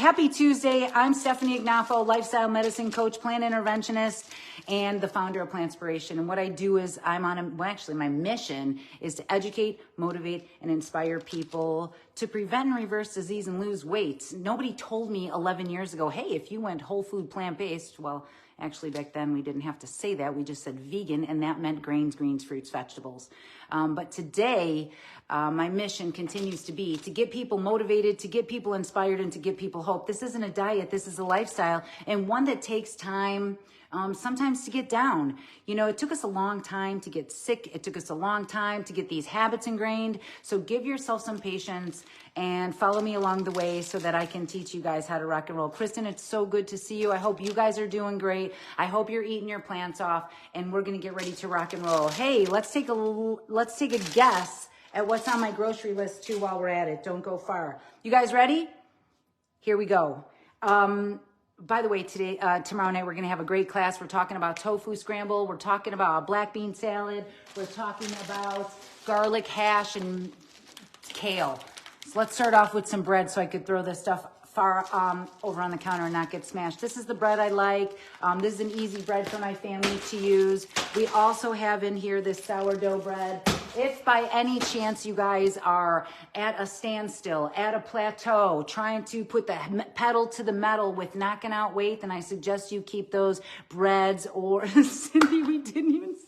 Happy Tuesday. I'm Stefanie Ignoffo, lifestyle medicine coach, plant interventionist, and the founder of Plantspiration. And what I do is my mission is to educate, motivate, and inspire people to prevent and reverse disease and lose weight. Nobody told me 11 years ago, hey, if you went whole food plant-based, well, actually, back then, we didn't have to say that. We just said vegan, and that meant grains, greens, fruits, vegetables. But today, my mission continues to be to get people motivated, to get people inspired, and to give people hope. This isn't a diet. This is a lifestyle, and one that takes time sometimes to get down. You know, it took us a long time to get sick. It took us a long time to get these habits ingrained. So give yourself some patience and follow me along the way so that I can teach you guys how to rock and roll. Kristen, it's so good to see you. I hope you guys are doing great. I hope you're eating your plants off, and we're going to get ready to rock and roll. Hey, let's take a guess at what's on my grocery list too while we're at it. Don't go far. You guys ready? Here we go. By the way, tomorrow night, we're going to have a great class. We're talking about tofu scramble. We're talking about black bean salad. We're talking about garlic hash and kale. So let's start off with some bread so I could throw this stuff far over on the counter and not get smashed. This is the bread I like. This is an easy bread for my family to use. We also have in here this sourdough bread. If by any chance you guys are at a standstill, at a plateau, trying to put the pedal to the metal with knocking out weight, then I suggest you keep those breads or, Cindy, we didn't even start.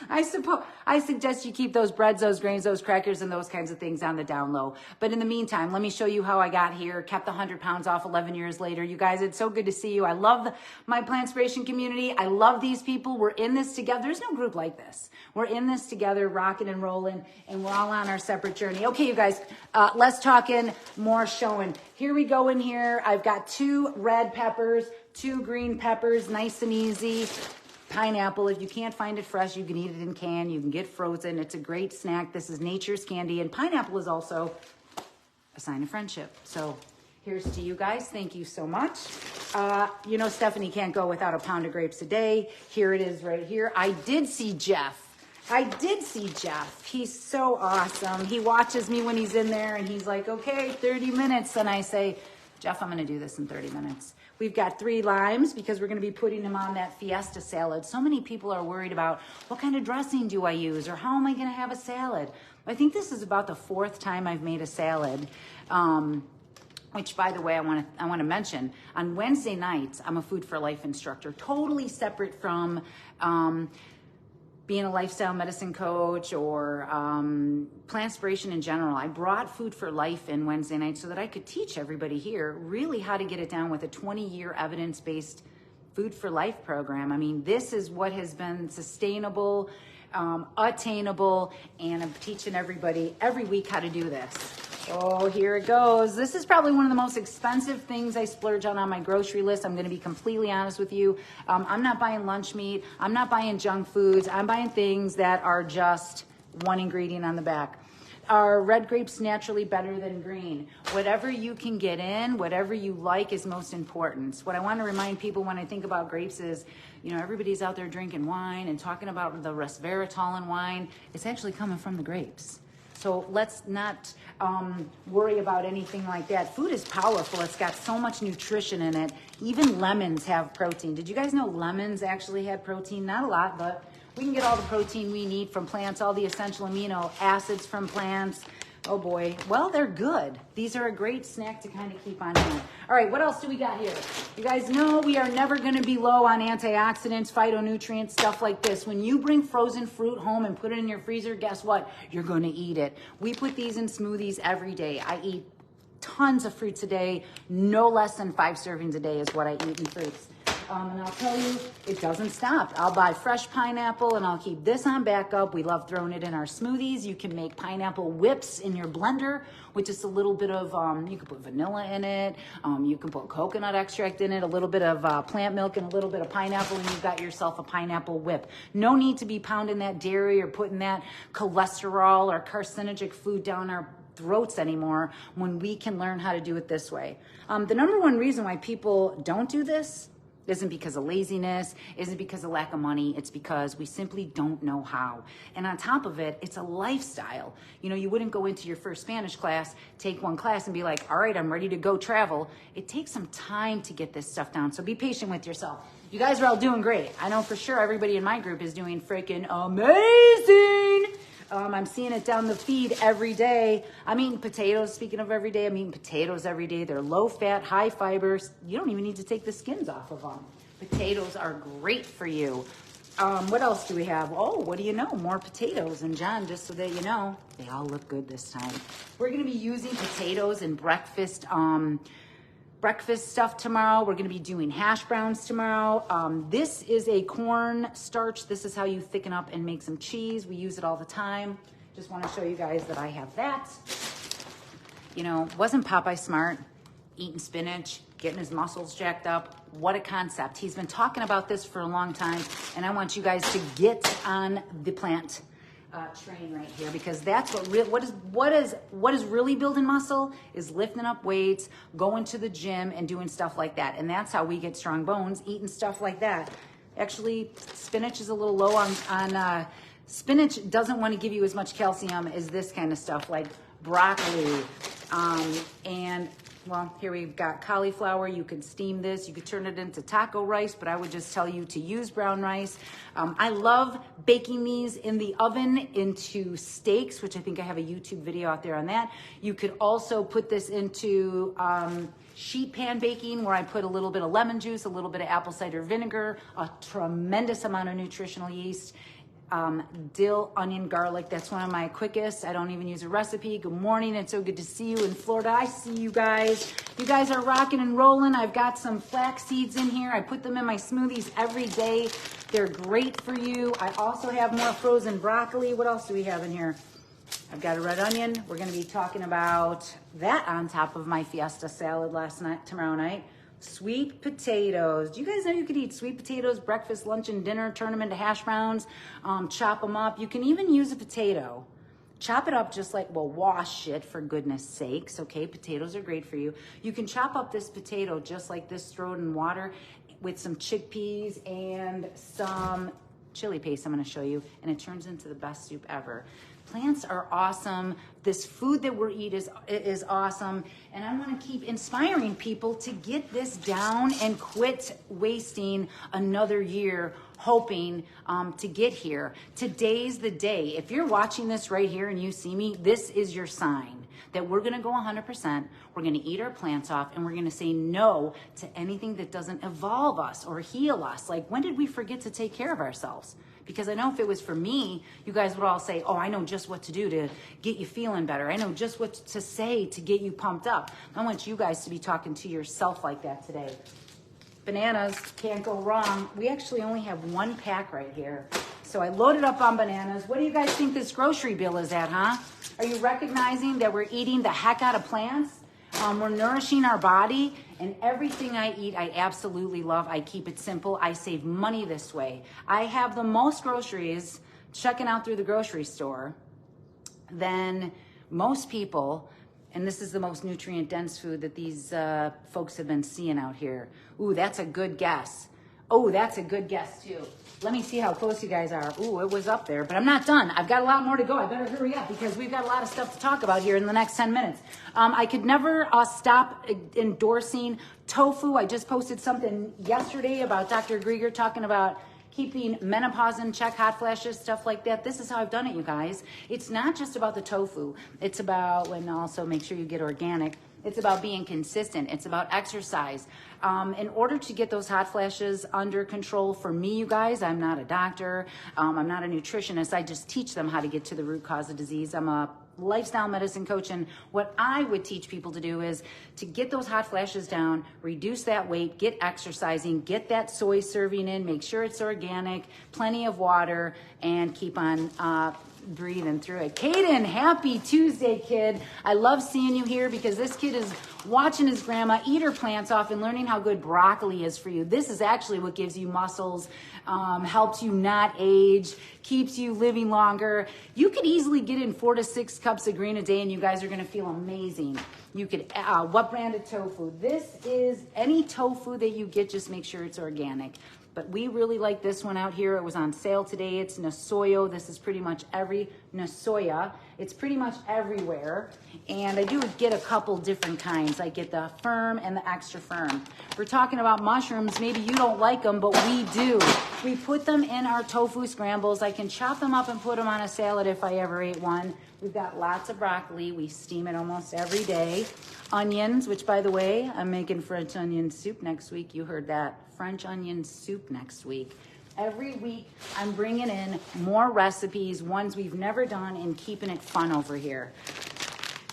I suggest you keep those breads, those grains, those crackers, and those kinds of things on the down low. But in the meantime, let me show you how I got here, kept the 100 pounds off 11 years later. You guys, it's so good to see you. I love my Plantspiration community. I love these people. We're in this together. There's no group like this. We're in this together, rocking and rolling, and we're all on our separate journey. Okay, you guys, less talking, more showing. Here we go in here. I've got 2 red peppers, 2 green peppers, nice and easy. Pineapple, if you can't find it fresh, you can eat it in can. You can get frozen. It's a great snack. This is nature's candy. And pineapple is also a sign of friendship. So here's to you guys. Thank you so much. You know, Stefanie can't go without a pound of grapes a day. Here it is right here. I did see Jeff. He's so awesome. He watches me when he's in there and he's like, okay, 30 minutes. And I say, Jeff, I'm going to do this in 30 minutes. We've got 3 limes because we're going to be putting them on that fiesta salad. So many people are worried about what kind of dressing do I use or how am I going to have a salad? I think this is about the 4th time I've made a salad. Which, by the way, I want to mention, on Wednesday nights, I'm a Food for Life instructor, totally separate from being a lifestyle medicine coach or Plantspiration in general. I brought Food for Life in Wednesday night so that I could teach everybody here really how to get it down with a 20-year evidence-based Food for Life program. I mean, this is what has been sustainable, attainable, and I'm teaching everybody every week how to do this. Oh, here it goes. This is probably one of the most expensive things I splurge on my grocery list. I'm going to be completely honest with you. I'm not buying lunch meat. I'm not buying junk foods. I'm buying things that are just one ingredient on the back. Are red grapes naturally better than green? Whatever you can get in, whatever you like is most important. What I want to remind people when I think about grapes is, you know, everybody's out there drinking wine and talking about the resveratrol in wine. It's actually coming from the grapes. So let's not worry about anything like that. Food is powerful. It's got so much nutrition in it. Even lemons have protein. Did you guys know lemons actually had protein? Not a lot, but we can get all the protein we need from plants, all the essential amino acids from plants. Oh boy. Well, they're good. These are a great snack to kind of keep on hand. All right, what else do we got here? You guys know we are never going to be low on antioxidants, phytonutrients, stuff like this. When you bring frozen fruit home and put it in your freezer, guess what? You're going to eat it. We put these in smoothies every day. I eat tons of fruits a day. No less than 5 servings a day is what I eat in fruits. And I'll tell you, it doesn't stop. I'll buy fresh pineapple and I'll keep this on backup. We love throwing it in our smoothies. You can make pineapple whips in your blender with just a little bit of, you can put vanilla in it. You can put coconut extract in it, a little bit of plant milk and a little bit of pineapple, and you've got yourself a pineapple whip. No need to be pounding that dairy or putting that cholesterol or carcinogenic food down our throats anymore when we can learn how to do it this way. The number one reason why people don't do this It isn't because of laziness, it isn't because of lack of money, it's because we simply don't know how. And on top of it, it's a lifestyle. You know, you wouldn't go into your first Spanish class, take one class and be like, all right, I'm ready to go travel. It takes some time to get this stuff down, so be patient with yourself. You guys are all doing great. I know for sure everybody in my group is doing freaking amazing. I'm seeing it down the feed every day. I'm eating potatoes. Speaking of every day, I'm eating potatoes every day. They're low fat, high fibers. You don't even need to take the skins off of them. Potatoes are great for you. What else do we have? Oh, what do you know? More potatoes. And John, just so that you know, they all look good this time. We're going to be using potatoes in breakfast stuff tomorrow. We're going to be doing hash browns tomorrow. This is a corn starch. This is how you thicken up and make some cheese. We use it all the time. Just want to show you guys that I have that. You know, wasn't Popeye smart? Eating spinach, getting his muscles jacked up. What a concept. He's been talking about this for a long time, and I want you guys to get on the plant train right here, because that's what is really building muscle is lifting up weights, going to the gym and doing stuff like that. And that's how we get strong bones, eating stuff like that. Actually, spinach is a little low on spinach doesn't want to give you as much calcium as this kind of stuff like broccoli. And well, here we've got cauliflower. You could steam this. You could turn it into taco rice, but I would just tell you to use brown rice. I love baking these in the oven into steaks, which I think I have a YouTube video out there on that. You could also put this into sheet pan baking, where I put a little bit of lemon juice, a little bit of apple cider vinegar, a tremendous amount of nutritional yeast. Dill, onion, garlic. That's one of my quickest. I don't even use a recipe. Good morning. It's so good to see you in Florida. I see you guys. You guys are rocking and rolling. I've got some flax seeds in here. I put them in my smoothies every day. They're great for you. I also have more frozen broccoli. What else do we have in here? I've got a red onion. We're going to be talking about that on top of my fiesta salad tomorrow night. Sweet potatoes. Do you guys know you could eat sweet potatoes breakfast, lunch, and dinner? Turn them into hash browns. Chop them up. You can even use a potato. Chop it up just like, well, wash it for goodness sakes. Okay, potatoes are great for you. You can chop up this potato just like this, throw it in water with some chickpeas and some chili paste I'm going to show you, and it turns into the best soup ever. Plants are awesome. This food that we eat is awesome. And I want to keep inspiring people to get this down and quit wasting another year hoping to get here. Today's the day. If you're watching this right here and you see me, this is your sign that we're going to go 100%. We're going to eat our plants off, and we're going to say no to anything that doesn't evolve us or heal us. Like, when did we forget to take care of ourselves? Because I know if it was for me, you guys would all say, oh, I know just what to do to get you feeling better. I know just what to say to get you pumped up. I want you guys to be talking to yourself like that today. Bananas, can't go wrong. We actually only have one pack right here. So I loaded up on bananas. What do you guys think this grocery bill is at, huh? Are you recognizing that we're eating the heck out of plants? We're nourishing our body, and everything I eat, I absolutely love. I keep it simple. I save money this way. I have the most groceries checking out through the grocery store than most people, and this is the most nutrient-dense food that these folks have been seeing out here. Ooh, that's a good guess. Oh, that's a good guess, too. Let me see how close you guys are. Ooh, it was up there, but I'm not done. I've got a lot more to go. I better hurry up because we've got a lot of stuff to talk about here in the next 10 minutes. I could never stop endorsing tofu. I just posted something yesterday about Dr. Grieger talking about keeping menopause in check, hot flashes, stuff like that. This is how I've done it, you guys. It's not just about the tofu. It's about, and also make sure you get organic. It's about being consistent. It's about exercise. In order to get those hot flashes under control, for me, you guys, I'm not a doctor. I'm not a nutritionist. I just teach them how to get to the root cause of disease. I'm a lifestyle medicine coach, and what I would teach people to do is to get those hot flashes down, reduce that weight, get exercising, get that soy serving in, make sure it's organic, plenty of water, and keep on breathing through it. Caden, happy Tuesday, kid. I love seeing you here because this kid is watching his grandma eat her plants off and learning how good broccoli is for you. This is actually what gives you muscles, helps you not age, keeps you living longer. You could easily get in 4 to 6 cups of green a day and you guys are going to feel amazing. You could, what brand of tofu? This is any tofu that you get, just make sure it's organic. But we really like this one out here. It was on sale today. It's Nasoyo. This is pretty much Nasoya. It's pretty much everywhere. And I do get a couple different kinds. I get the firm and the extra firm. We're talking about mushrooms. Maybe you don't like them, but we do. We put them in our tofu scrambles. I can chop them up and put them on a salad if I ever ate one. We've got lots of broccoli. We steam it almost every day. Onions, which by the way, I'm making French onion soup next week. You heard that. French onion soup next week. Every week, I'm bringing in more recipes, ones we've never done, and keeping it fun over here.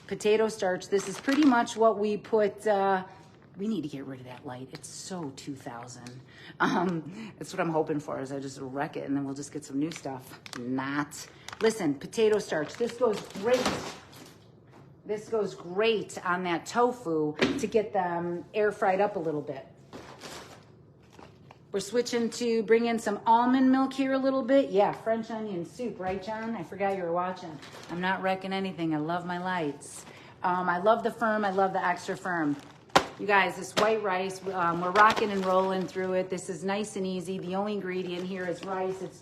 Potato starch. This is pretty much what we put. We need to get rid of that light. It's so 2000. That's what I'm hoping for, is I just wreck it and then we'll just get some new stuff. Not. Listen, potato starch. This goes great. This goes great on that tofu to get them air fried up a little bit. We're switching to bring in some almond milk here a little bit. Yeah, French onion soup, right, John? I forgot you were watching. I'm not wrecking anything. I love my lights. I love the firm. I love the extra firm. You guys, this white rice, we're rocking and rolling through it. This is nice and easy. The only ingredient here is rice. It's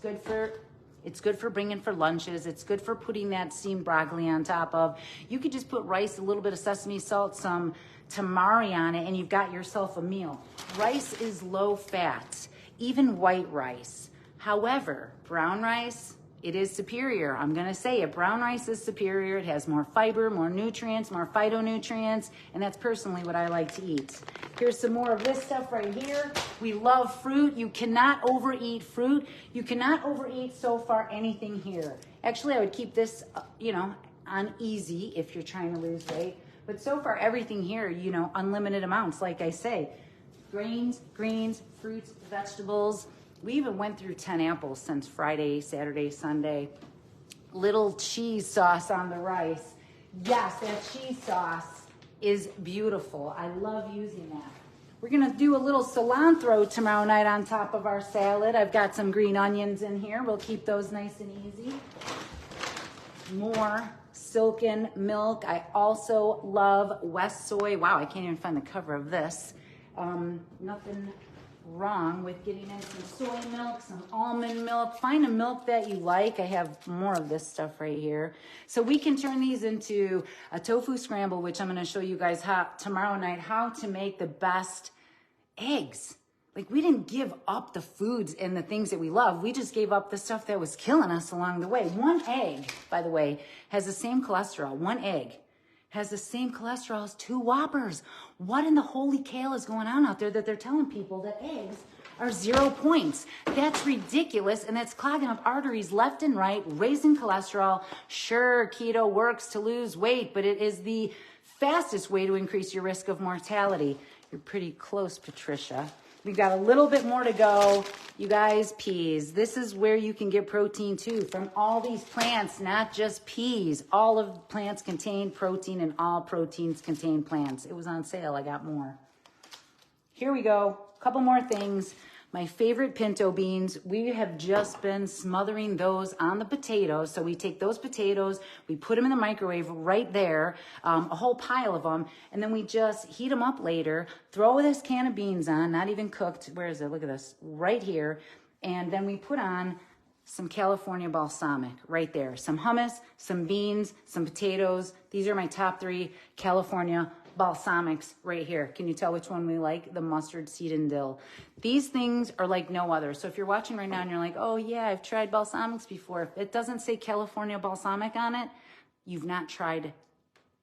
good for bringing for lunches. It's good for putting that steamed broccoli on top of. You could just put rice, a little bit of sesame salt, some tamari on it, and you've got yourself a meal. Rice is low fat, even white rice. However, brown rice, it is superior. I'm gonna say it, brown rice is superior. It has more fiber, more nutrients, more phytonutrients, and that's personally what I like to eat. Here's some more of this stuff right here. We love fruit. You cannot overeat fruit. You cannot overeat so far anything here. Actually, I would keep this, on easy if you're trying to lose weight. But so far, everything here, unlimited amounts, like I say. Grains, greens, fruits, vegetables. We even went through 10 apples since Friday, Saturday, Sunday. Little cheese sauce on the rice. Yes, that cheese sauce is beautiful. I love using that. We're gonna do a little cilantro tomorrow night on top of our salad. I've got some green onions in here. We'll keep those nice and easy. More silken milk. I also love West Soy. Wow, I can't even find the cover of this. Nothing wrong with getting in some soy milk, some almond milk. Find a milk that you like. I have more of this stuff right here. So we can turn these into a tofu scramble, which I'm going to show you guys tomorrow night how to make the best eggs. Like, we didn't give up the foods and the things that we love. We just gave up the stuff that was killing us along the way. One egg, by the way, has the same cholesterol. One egg has the same cholesterol as 2 Whoppers. What in the holy kale is going on out there that they're telling people that eggs are 0 points? That's ridiculous, and that's clogging up arteries left and right, raising cholesterol. Sure, keto works to lose weight, but it is the fastest way to increase your risk of mortality. You're pretty close, Patricia. We've got a little bit more to go. You guys, peas. This is where you can get protein too from all these plants, not just peas. All of plants contain protein and all proteins contain plants. It was on sale. I got more. Here we go. A couple more things. My favorite pinto beans, we have just been smothering those on the potatoes. So we take those potatoes, we put them in the microwave right there, a whole pile of them, and then we just heat them up later, throw this can of beans on, not even cooked. Where is it? Look at this, right here. And then we put on some California balsamic right there. Some hummus, some beans, some potatoes. These are my top 3 California balsamics right here. Can you tell which one we like? The mustard seed and dill. These things are like no other. So if you're watching right now and you're like, oh yeah, I've tried balsamics before. If it doesn't say California balsamic on it, you've not tried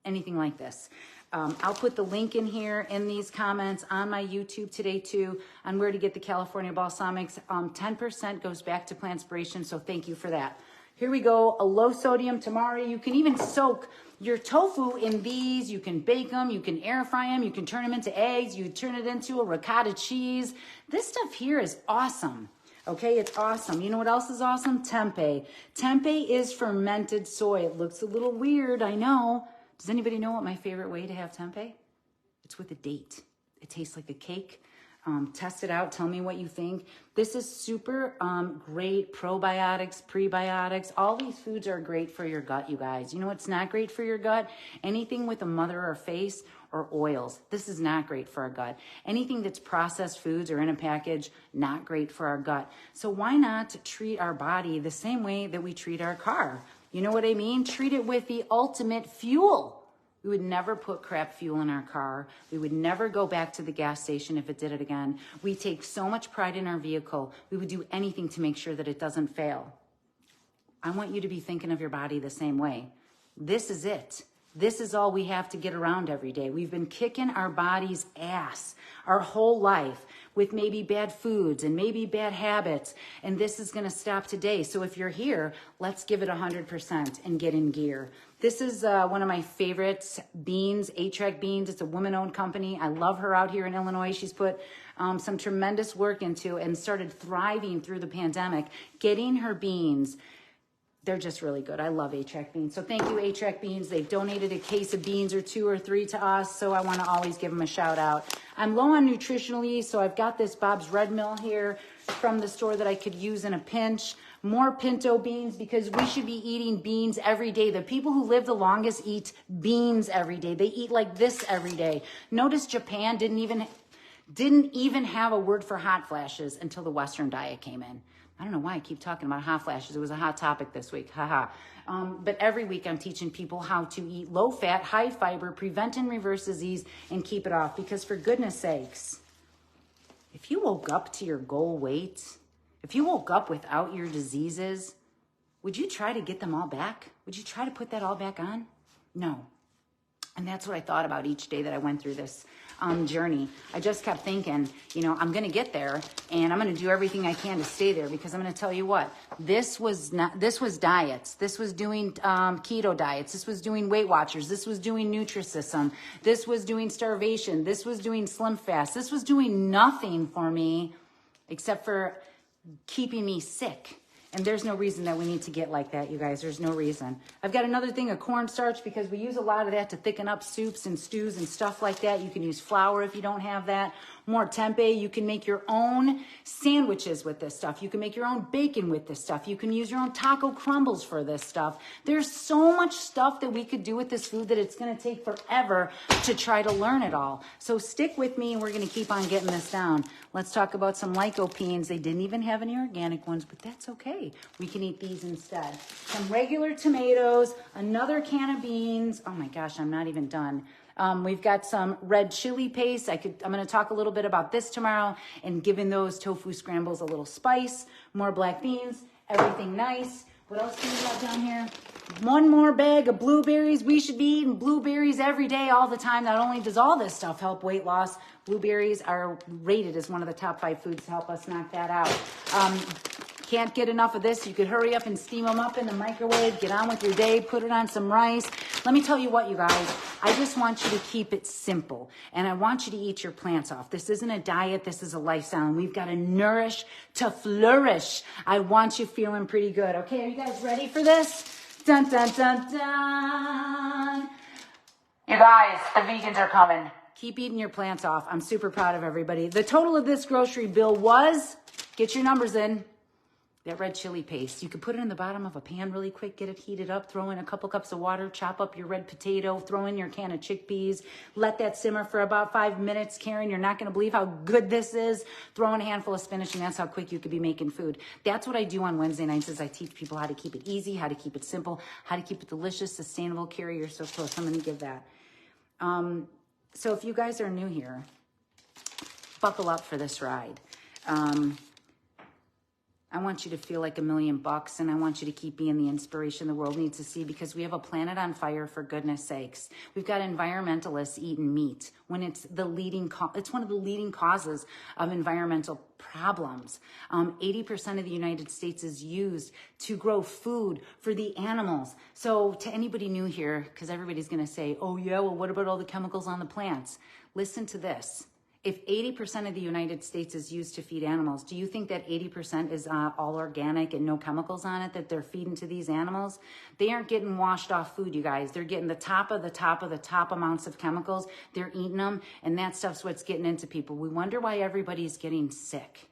anything like this. I'll put the link in here in these comments on my YouTube today too on where to get the California balsamics. 10% goes back to Plantspiration, so thank you for that. Here we go, a low sodium tamari. You can even soak your tofu in these. You can bake them, you can air fry them, you can turn them into eggs, you turn it into a ricotta cheese. This stuff here is awesome. Okay, it's awesome. You know what else is awesome? Tempeh. Tempeh is fermented soy. It looks a little weird, I know. Does anybody know what my favorite way to have tempeh? It's with a date. It tastes like a cake. Test it out. Tell me what you think. This is super great. Probiotics, prebiotics. All these foods are great for your gut, you guys. You know what's not great for your gut? Anything with a mother or face or oils. This is not great for our gut. Anything that's processed foods or in a package, not great for our gut. So why not treat our body the same way that we treat our car? You know what I mean? Treat it with the ultimate fuel. We would never put crap fuel in our car. We would never go back to the gas station if it did it again. We take so much pride in our vehicle. We would do anything to make sure that it doesn't fail. I want you to be thinking of your body the same way. This is it. This is all we have to get around every day. We've been kicking our body's ass our whole life with maybe bad foods and maybe bad habits. And this is going to stop today. So if you're here, let's give it 100% and get in gear. This is one of my favorites, beans, A-Track Beans. It's a woman-owned company. I love her out here in Illinois. She's put some tremendous work into and started thriving through the pandemic, getting her beans. They're just really good. I love A-Track Beans. So thank you, A-Track Beans. They've donated a case of beans or 2 or 3 to us, so I want to always give them a shout out. I'm low on nutritional yeast, so I've got this Bob's Red Mill here from the store that I could use in a pinch. More pinto beans, because we should be eating beans every day. The people who live the longest eat beans every day. They eat like this every day. Notice Japan didn't even have a word for hot flashes until the Western diet came in. I don't know why I keep talking about hot flashes. It was a hot topic this week. Haha. But every week I'm teaching people how to eat low fat, high fiber, prevent and reverse disease, and keep it off. Because for goodness sakes, if you woke up to your goal weight, if you woke up without your diseases, would you try to get them all back? Would you try to put that all back on? No. And that's what I thought about each day that I went through this journey. I just kept thinking, you know, I'm going to get there and I'm going to do everything I can to stay there, because I'm going to tell you what, this was diets. This was doing keto diets. This was doing Weight Watchers. This was doing Nutrisystem. This was doing starvation. This was doing Slim Fast. This was doing nothing for me except for keeping me sick. And there's no reason that we need to get like that, you guys. There's no reason. I've got another thing of cornstarch, because we use a lot of that to thicken up soups and stews and stuff like that. You can use flour if you don't have that. More tempeh. You can make your own sandwiches with this stuff. You can make your own bacon with this stuff. You can use your own taco crumbles for this stuff. There's so much stuff that we could do with this food that it's going to take forever to try to learn it all. So stick with me and we're going to keep on getting this down. Let's talk about some lycopenes. They didn't even have any organic ones, but that's okay. We can eat these instead. Some regular tomatoes, another can of beans. Oh my gosh, I'm not even done. We've got some red chili paste. I'm going to talk a little bit about this tomorrow and giving those tofu scrambles a little spice. More black beans, everything nice. What else do we got down here? One more bag of blueberries. We should be eating blueberries every day, all the time. Not only does all this stuff help weight loss, blueberries are rated as one of the top 5 foods to help us knock that out. Can't get enough of this. You could hurry up and steam them up in the microwave, get on with your day, put it on some rice. Let me tell you what, you guys, I just want you to keep it simple, and I want you to eat your plants off. This isn't a diet. This is a lifestyle, and we've got to nourish to flourish. I want you feeling pretty good. Okay, are you guys ready for this? Dun, dun, dun, dun. You guys, the vegans are coming. Keep eating your plants off. I'm super proud of everybody. The total of this grocery bill was, get your numbers in, that red chili paste. You could put it in the bottom of a pan really quick, get it heated up, throw in a couple cups of water, chop up your red potato, throw in your can of chickpeas, let that simmer for about 5 minutes. Karen, you're not going to believe how good this is. Throw in a handful of spinach, and that's how quick you could be making food. That's what I do on Wednesday nights, is I teach people how to keep it easy, how to keep it simple, how to keep it delicious, sustainable. Carrie, you're so close. I'm going to give that. So if you guys are new here, buckle up for this ride. I want you to feel like $1,000,000, and I want you to keep being the inspiration the world needs to see, because we have a planet on fire, for goodness sakes. We've got environmentalists eating meat when it's it's one of the leading causes of environmental problems. 80% of the United States is used to grow food for the animals. So to anybody new here, because everybody's going to say, oh yeah, well, what about all the chemicals on the plants? Listen to this. If 80% of the United States is used to feed animals, do you think that 80% is all organic and no chemicals on it that they're feeding to these animals? They aren't getting washed off food, you guys. They're getting the top of the top of the top amounts of chemicals. They're eating them, and that stuff's what's getting into people. We wonder why everybody's getting sick.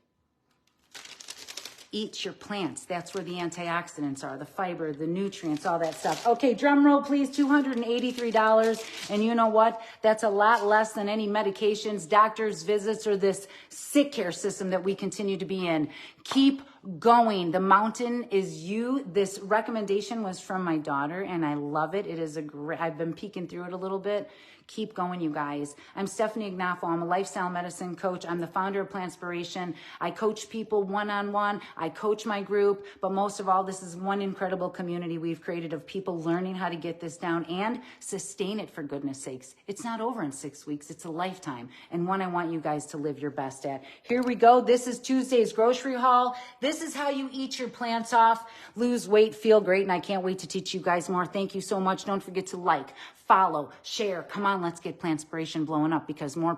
Eat your plants. That's where the antioxidants are, the fiber, the nutrients, all that stuff. Okay, drum roll, please. $283. And you know what? That's a lot less than any medications, doctor's visits, or this sick care system that we continue to be in. Keep going. The mountain is you. This recommendation was from my daughter, and I love it. It is a great, I've been peeking through it a little bit. Keep going, you guys. I'm Stefanie Ignoffo. I'm a lifestyle medicine coach. I'm the founder of Plantspiration. I coach people one-on-one. I coach my group. But most of all, this is one incredible community we've created of people learning how to get this down and sustain it, for goodness sakes. It's not over in 6 weeks. It's a lifetime, and one I want you guys to live your best at. Here we go. This is Tuesday's grocery haul. This is how you eat your plants off, lose weight, feel great, and I can't wait to teach you guys more. Thank you so much. Don't forget to like, follow, share. Come on, let's get Plantspiration blowing up, because more